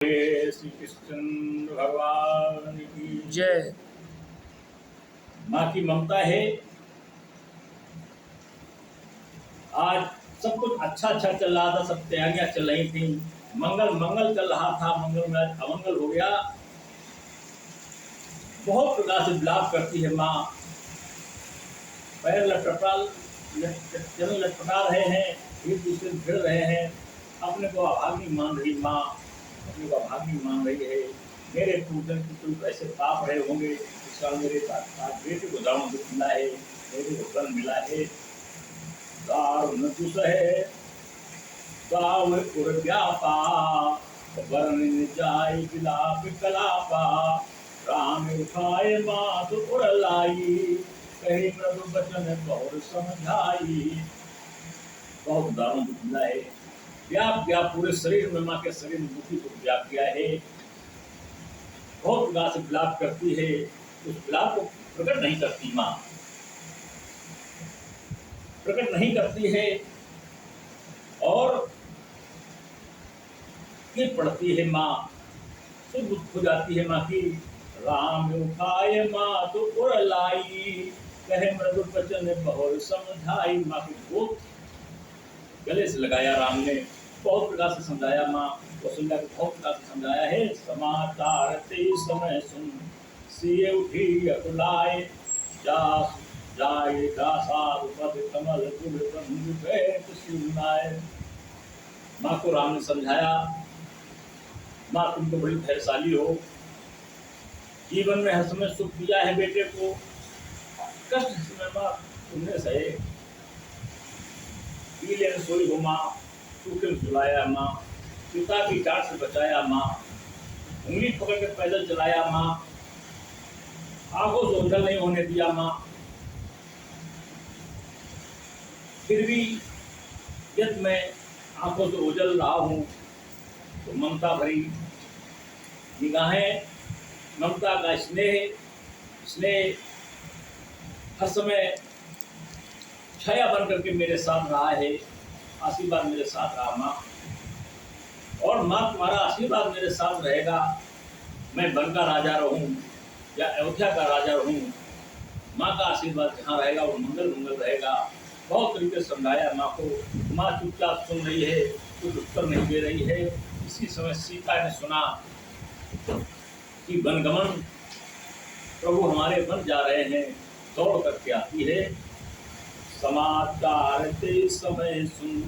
श्री कृष्ण भगवान की जय। माँ की ममता है। आज सब कुछ अच्छा अच्छा चल रहा था, सब तैयारियां चल रही थी, मंगल मंगल चल रहा था, मंगल में आज अमंगल हो गया। बहुत प्रकार से विलाप करती है माँ। पैर चरण लटपटा रहे हैं, एक दूसरे से भिड़ रहे हैं। अपने को अभागी मान रही माँ, अपने को अभागी मान रही है। मेरे पूजन कुछ ऐसे पाप रहे होंगे, इस साल मेरे साथ बेटे को दाम दुख मिला है, मेरे को फल मिला है। दारुण दुसहे गाव उर्व्यापा, वर्ण जाय विलाप कलापा। राम उठाए मात उर लाई, कही प्रभु वचन बहुत समझाई। बहुत दारुण दुख मिला है। व्याप गया पूरे शरीर में, माँ के शरीर में दुखी को व्याप गया है। बहुत प्रकार से विलाप करती है, उस विलाप को प्रकट नहीं करती माँ, प्रकट नहीं करती है। और फिर पढ़ती है माँ, तो दुख हो जाती है माँ की। राम उठाए माँ तो उर लाई, कहे मृदु वचन बहुत समझाई। माँ की गोद गले से लगाया राम ने, बहुत प्रकार से समझाया माँ। कौशल्या को बहुत प्रकार से समझाया है। समाचार ते समय सुन, सिए उठी अकुलाए। जास जाए दासाद पद कमल गुण बंधु बैठ सुनाए। माँ को राम ने समझाया, माँ तुम तो बड़ी धैर्यशाली हो, जीवन में हर समय सुख दिया है बेटे को, कष्ट समय माँ तुमने सहे। पीले में सोई हो माँ, सूखे में सुलाया माँ, पिता की डांट से बचाया माँ, उंगली पकड़ के पैदल चलाया माँ, आंखों से ओझल नहीं होने दिया माँ। फिर भी यदि मैं आंखों से ओझल रहा हूँ तो ममता भरी निगाहें, ममता का स्नेह स्नेह हर समय छाया बन करके मेरे साथ रहा है। आशीर्वाद मेरे साथ रहा माँ, और माँ तुम्हारा आशीर्वाद मेरे साथ रहेगा। मैं वन का राजा रहूं या अयोध्या का राजा रहूं, माँ का आशीर्वाद जहाँ रहेगा वो मंगल मंगल रहेगा। बहुत तरीके से समझाया माँ को। माँ चुपचाप सुन रही है, कुछ उत्तर नहीं दे रही है। इसी समय सीता ने सुना कि वनगमन प्रभु हमारे वन जा रहे हैं, दौड़ करके आती है। समाचार ते समय सुन,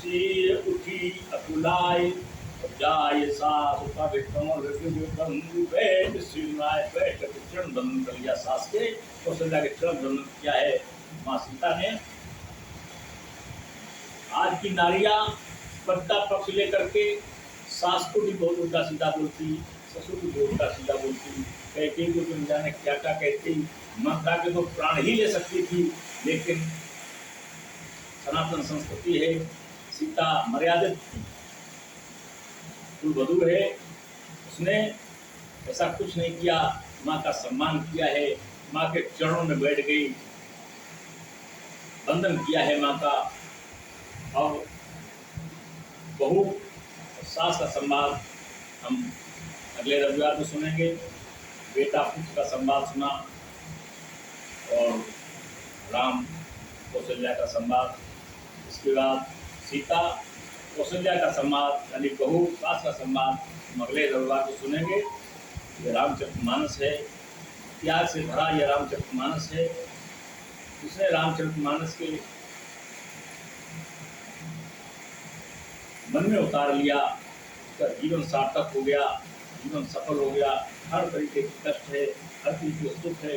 सिए उठी अकुलाए। जाय सास पद कमल गुण बंधु बैठ सुनाए। बैठ करके चरण बंधन कर लिया सास के, कौशल्या के चरण बंधन किया है माँ सीता ने। आज की नारियां पट्टा पक्ष लेकर के सास को भी बहुत उल्टा सीधा बोलती, ससुर को भी उल्टा सीधा बोलती, कहती को तुम जाने क्या क्या कहती। माता के तो प्राण ही ले सकती थी, लेकिन सनातन संस्कृति है, सीता मर्यादित कुलवधू है, उसने ऐसा कुछ नहीं किया, माँ का सम्मान किया है, माँ के चरणों में बैठ गई, वंदन किया है माँ का। और बहू सास का संवाद हम अगले रविवार में सुनेंगे। बेटा पुत्र का संवाद सुना, और राम कौशल्या का संवाद, इसके बाद सीता कौशल्या का संवाद, यानी बहू सास का संवाद हम अगले रविवार को सुनेंगे। ये रामचरितमानस है, त्याग से भरा यह रामचरितमानस है। उसने रामचरितमानस के मन में उतार लिया, उसका जीवन सार्थक हो गया, जीवन सफल हो गया। हर तरीके की कष्ट है, हर तरीके का सुख है,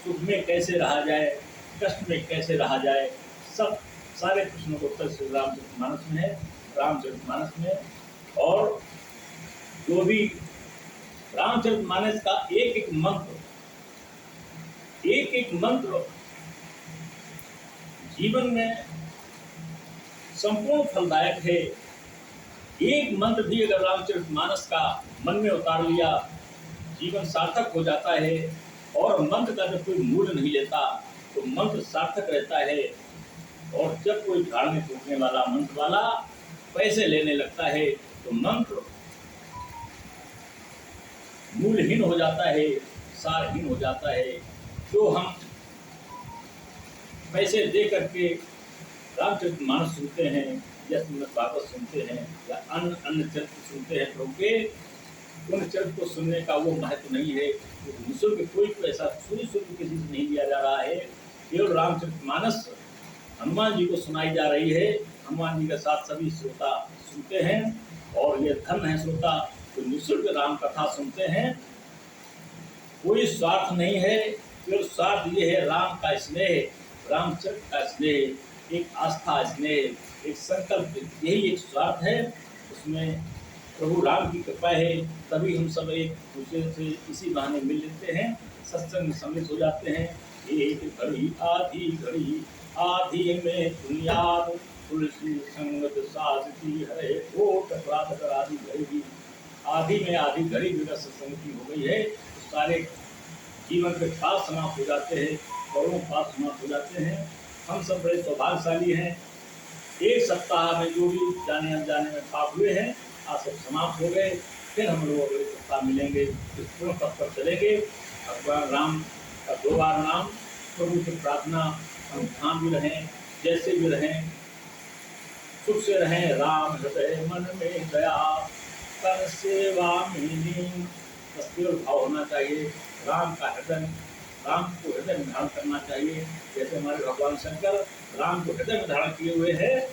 सुख में कैसे रहा जाए, कष्ट में कैसे रहा जाए, सब सारे प्रश्नों को उत्तर श्री रामचरितमानस में है, रामचरितमानस में। और जो भी रामचरितमानस का एक एक मंत्र जीवन में संपूर्ण फलदायक है। एक मंत्र भी अगर रामचरितमानस का मन में उतार लिया, जीवन सार्थक हो जाता है। और मंत्र का जब कोई मूल्य नहीं लेता तो मंत्र सार्थक रहता है। और जब कोई झाड़ में टूटने वाला मंत्र वाला पैसे लेने लगता है तो मंत्र मूलहीन हो जाता है, सारहीन हो जाता है। जो हम पैसे दे करके रामचरितमानस सुनते हैं या श्रीमद् भागवत सुनते हैं या अन्य अन्य चरित्र सुनते हैं, प्रभु के उन चरित्र को सुनने का वो महत्व नहीं है। निःशुल्क कोई ऐसा शुल्क किसी से नहीं लिया जा रहा है। केवल रामचरितमानस हनुमान जी को सुनाई जा रही है। हनुमान जी के साथ सभी श्रोता सुनते हैं और ये धन है श्रोता जो निःशुल्क राम कथा सुनते हैं। कोई स्वार्थ नहीं है, केवल स्वार्थ ये है राम का स्नेह, रामचरित्र का स्नेह, एक आस्था स्नेह, एक संकल्प, यही एक स्वार्थ है। उसमें प्रभु राम की कृपा है, तभी हम सब एक दूसरे से इसी बहाने मिल लेते हैं, सत्संग में सम्मिलित हो जाते हैं। एक घड़ी आधी में दुनियाद तुलसी संगत साजती है, वो टकरात कर आधी घड़ी, आधी में आधी घड़ी भी सत्संग की हो गई है तो सारे जीवन के पास समाप्त हो जाते हैं, करोड़ों पास समाप्त हो जाते हैं। हम सब बड़े सौभाग्यशाली हैं। एक सप्ताह में जो भी जाने अनजाने में पाप हुए हैं आज सब समाप्त हो गए। फिर हम लोग अगले सप्ताह मिलेंगे, इस पूर्ण पथ पर चलेंगे। भगवान राम का 2 बार नाम, प्रभु की प्रार्थना, हम ध्यान भी रहें, जैसे भी रहें, सुख से रहें। राम हृदय मन में दया कर सेवा मिली, बस केवल भाव होना चाहिए। राम का हृदय, राम को हृदय में धारण करना चाहिए। जैसे हमारे भगवान शंकर राम को हृदय में धारण किए हुए हैं,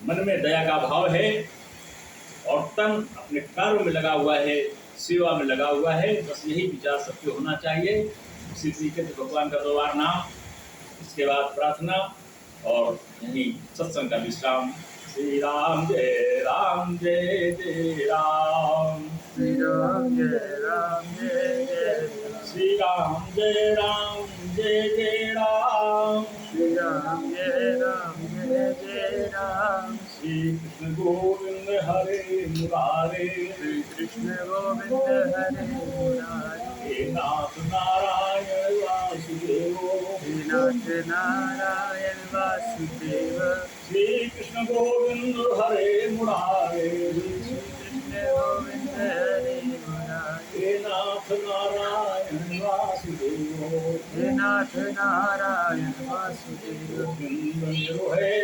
मन में दया का भाव है और तन अपने कार्य में लगा हुआ है, सेवा में लगा हुआ है। बस यही विचार सबके होना चाहिए। इसी तरीके से भगवान का 2 बार नाम, इसके बाद प्रार्थना और यही सत्संग का विश्राम। श्री राम जय राम जय जय राम, श्री राम जय राम जय जय श्री राम जय राम जय जय राम, श्री राम जय राम जय जय राम। श्री कृष्ण गोविंद हरे मुरारे, श्री कृष्ण गोविंद हरे मुरारे, हे नाथ नारायण वासुदेव, हे नाथ नारायण वासुदेव। श्री कृष्ण गोविंद हरे मुरारे, श्री कृष्ण गोविंद हरे मुरारे, हे नाथ नारायण वासुदेव, हे नाथ नारायण वासुदेव। गोविंद मेरो है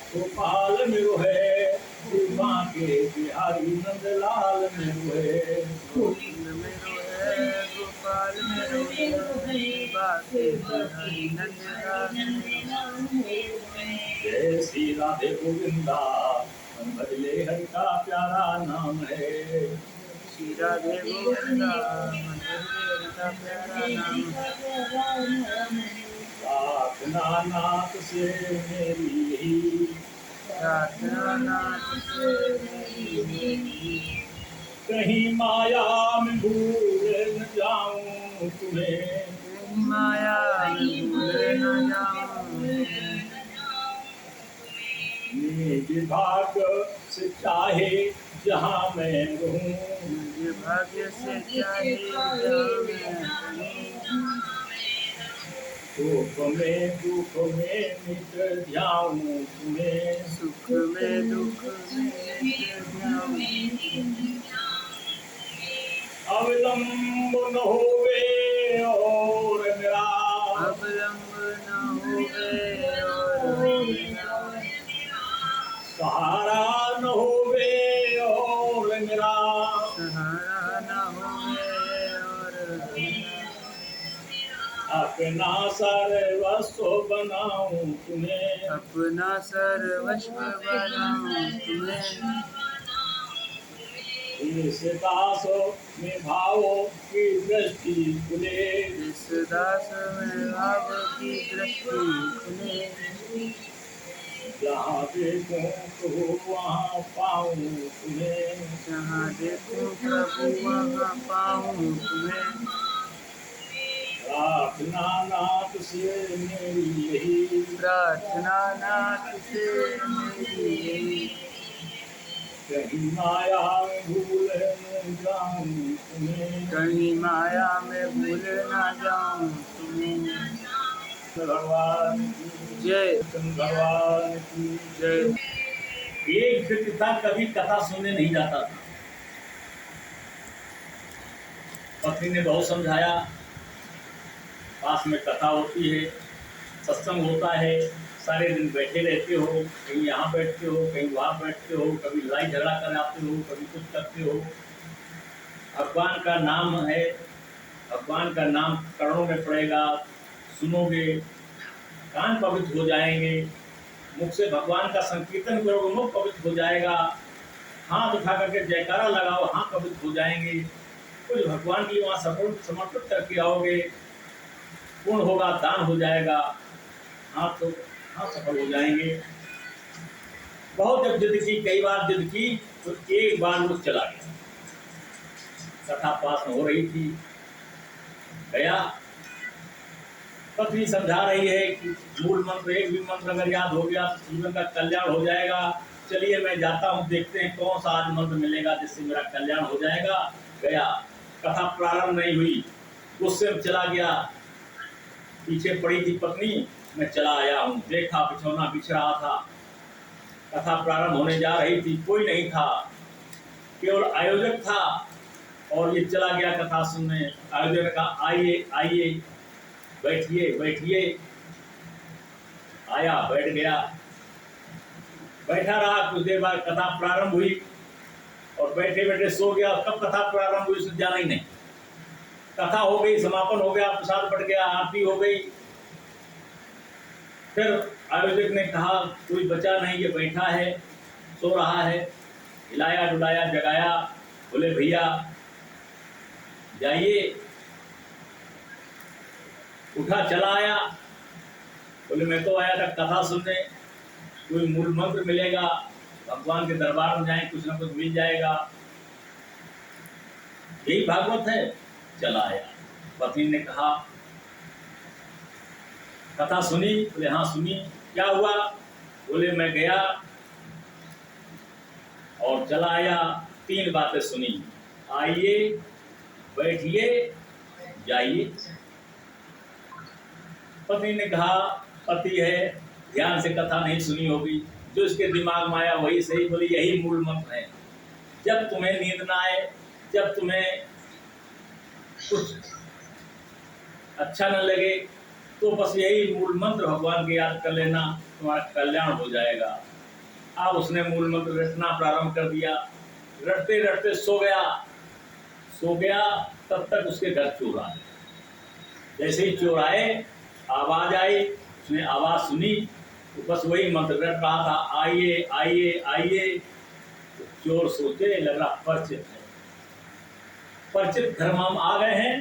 गोपाल मेरो है, माँ के बिहारी नंदलाल मेरो है, गोविंद मेरो है गोपाल मेरो है, बाके बिहारी नंदलाल मेरो है। जय श्री राधे गोविंदा, भजले हरि का प्यारा नाम है। श्री राधे गोविंदा, हरि का प्यारा नाम है। प्रार्थना नाथ से मेरी यही, प्रार्थना नाथ से मेरी, कहीं माया में भूल न जाऊं तुम्हें, माया में भूल न जाऊं। मेरे भाग्य से चाहे जहाँ मैं रहूं, मुझे भाग्य से चाहे जहाँ मैं रहूं। सुख में मिट जाऊं तुम्हें, सुख में दुख में मिट जाऊं। अविलंब न होवे और मेरा, अवलंब न होवे और मेरा, सहारा न होवे और मेरा, सहारा न होवे और मेरा। अपना सर्वस्व बनाऊं तुम्हें, अपना सर्वस्व बनाऊं तुम्हें। इस दास में भावों की दृष्टि खुले, इस दास में भाव की दृष्टि खुले। जहाँ देखूं तो वहाँ पाऊं तुम्हें, जहाँ देखूं प्रभु वहाँ पाऊं तुम्हें। प्रार्थना नाथ से मेरी यही, प्रार्थना नाथ से मेरी यही, कहीं माया में भूल न जाऊं तुम्हें, कहीं माया में भूल ना जाऊं तुम्हें। भगवान की जय, भगवान की जय। एक व्यक्ति था, कभी कथा सुनने नहीं जाता था। पत्नी ने बहुत समझाया, पास में कथा होती है, सत्संग होता है, सारे दिन बैठे रहते हो, कहीं यहाँ बैठते हो, कहीं वहाँ बैठते हो, कभी लड़ाई झगड़ा कर आते हो, कभी कुछ करते हो। भगवान का नाम है, भगवान का नाम करणों में पड़ेगा, सुनोगे, कान पवित्र हो जाएंगे, मुख से भगवान का संकीर्तन करोगे, मुख पवित्र हो जाएगा, हाथ उठा करके जयकारा लगाओ, हाथ पवित्र हो जाएंगे, कुछ भगवान की वहाँ समर्पित करके आओगे, पूर्ण होगा, दान हो जाएगा, हाथ सफल हो जाएंगे। बहुत जब जिद की, कई बार जिद की, तो एक बार वो चला गया। कथा पास में हो रही थी, गया, पत्नी समझा रही है कि मूल मंत्र, एक भी मंत्र अगर याद हो गया तो जीवन का कल्याण हो जाएगा। चलिए मैं जाता हूँ, देखते हैं कौन सा आज मंत्र मिलेगा जिससे मेरा कल्याण हो जाएगा। गया, कथा प्रारंभ नहीं हुई, गुस्से में चला गया, पीछे पड़ी थी पत्नी, मैं चला आया हूँ, देखा बिछौना बिछ रहा था, कथा प्रारंभ होने जा रही थी, कोई नहीं था, केवल आयोजक था और ये चला गया कथा सुनने। आयोजक ने कहा आइए आइए, बैठिए बैठिए, आया, बैठ गया, बैठा रहा, कुछ देर बाद कथा प्रारंभ हुई और बैठे बैठे सो गया। कब कथा प्रारंभ हुई उसने जाना ही नहीं। कथा हो गई, समापन हो गया, प्रसाद बट गया, आरती हो गई। फिर आयोजक ने कहा कोई बचा नहीं, ये बैठा है, सो रहा है, हिलाया डुलाया, जगाया, बोले भैया जाइए, उठा चला आया, बोले मैं तो आया था कथा सुनने, कोई मूल मंत्र मिलेगा, भगवान के दरबार में जाए, कुछ ना कुछ मिल जाएगा, यही भागवत है। चला आया। पत्नी ने कहा कथा सुनी? बोले हाँ सुनी। क्या हुआ? बोले मैं गया और चला आया, 3 बातें सुनी, आइए, बैठिए, जाइए। पत्नी ने कहा पति है, ध्यान से कथा नहीं सुनी होगी, जो इसके दिमाग में आया वही सही। बोली यही मूल मंत्र है। जब तुम्हें नींद ना आए, जब तुम्हें कुछ अच्छा न लगे, तो बस यही मूल मंत्र भगवान के याद कर लेना, तुम्हारा कल्याण हो जाएगा। अब उसने मूल मंत्र रटना प्रारंभ कर दिया, रटते रटते सो गया। तब तक उसके घर चोर आए। जैसे ही चोर आए, आवाज आई, उसने आवाज सुनी, तो बस वही मंत्र रट रहा था, आइए आइए आइए। तो चोर सोचे, लग रहा परिचित है, परिचित घर में हम आ गए हैं,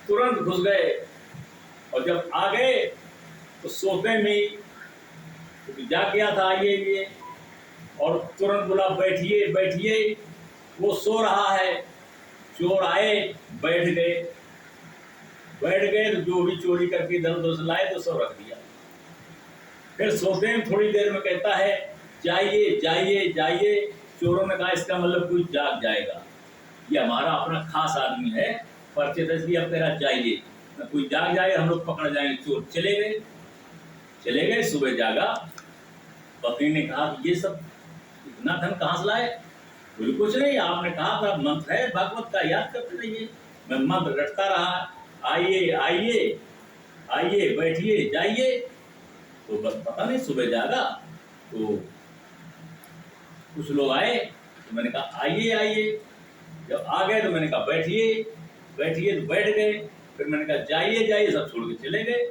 तुरंत घुस गए। और जब आ गए तो सोते में जाग गया था, आइए ये, और तुरंत बोला बैठिए बैठिए। वो सो रहा है, चोर आए, बैठ गए, तो जो भी चोरी करके इधर उधर से लाए तो सब रख दिया। फिर सोते में थोड़ी देर में कहता है जाइए जाइए जाइए। चोरों ने कहा इसका मतलब कोई जाग जाएगा, ये हमारा अपना खास आदमी है, परिचित, इसलिए अब तेरा जाइए, कोई जाग जाए हम लोग पकड़ जाएंगे। चोर चले गए। सुबह जागा, पत्नी ने कहा ये सब इतना धन कहाँ से लाए? बोले कुछ नहीं, आपने कहा था मंत्र है भागवत का, याद करते रहिए। मैं मंत्र रटता रहा, आइए आइए आइए, बैठिए जाइए। तो बस पता नहीं, सुबह जागा तो कुछ लोग आए, तो मैंने कहा आइए आइए। जब आ गए तो मैंने कहा बैठिए बैठिए, तो बैठ गए। फिर मैंने कहा जाइए जाइए, सब छोड़ के चले गए।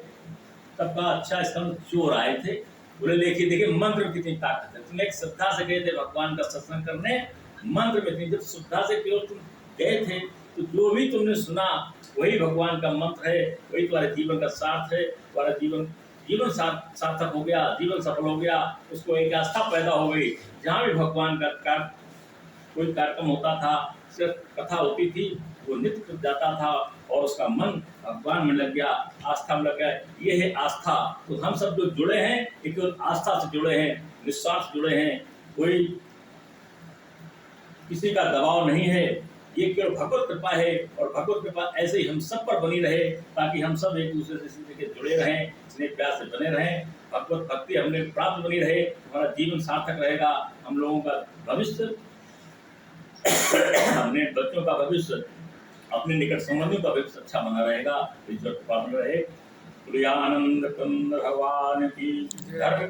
तब कहा अच्छा, इसका चोर आए थे। बोले देखिए मंत्र में कितनी ताकत है। तुम एक श्रद्धा से गए थे भगवान का सत्संग करने, मंत्र में इतनी, जब श्रद्धा से केवल तुम गए थे तो जो भी तुमने सुना वही भगवान का मंत्र है, वही तुम्हारे जीवन का सार्थ है। तुम्हारा जीवन सार्थक हो गया, जीवन सफल हो गया। उसको एक आस्था पैदा हो गई। जहाँ भी भगवान का कोई कार्यक्रम होता था, सिर्फ कथा होती थी, वो नित्य कर जाता था और उसका मन भगवान में लग गया, आस्था में लग गया। ये है आस्था। तो हम सब जो जुड़े हैं, ये केवल आस्था से जुड़े हैं, निस्वार्थ जुड़े हैं, कोई किसी का दबाव नहीं है। ये केवल भगवत कृपा है और भगवत कृपा ऐसे ही हम सब पर बनी रहे, ताकि हम सब एक दूसरे से सीधे के जुड़े रहें, स्नेह प्यार से बने रहें। भगवत भक्ति हमने प्राप्त बनी रहे, हमारा जीवन सार्थक रहेगा। हम लोगों का भविष्य, हमने बच्चों का भविष्य अपने निकट संबंधियों का भी अच्छा बना रहेगा। ईश्वर कृपा बनी रहे। प्रियानंद कुंद भगवान की धर्म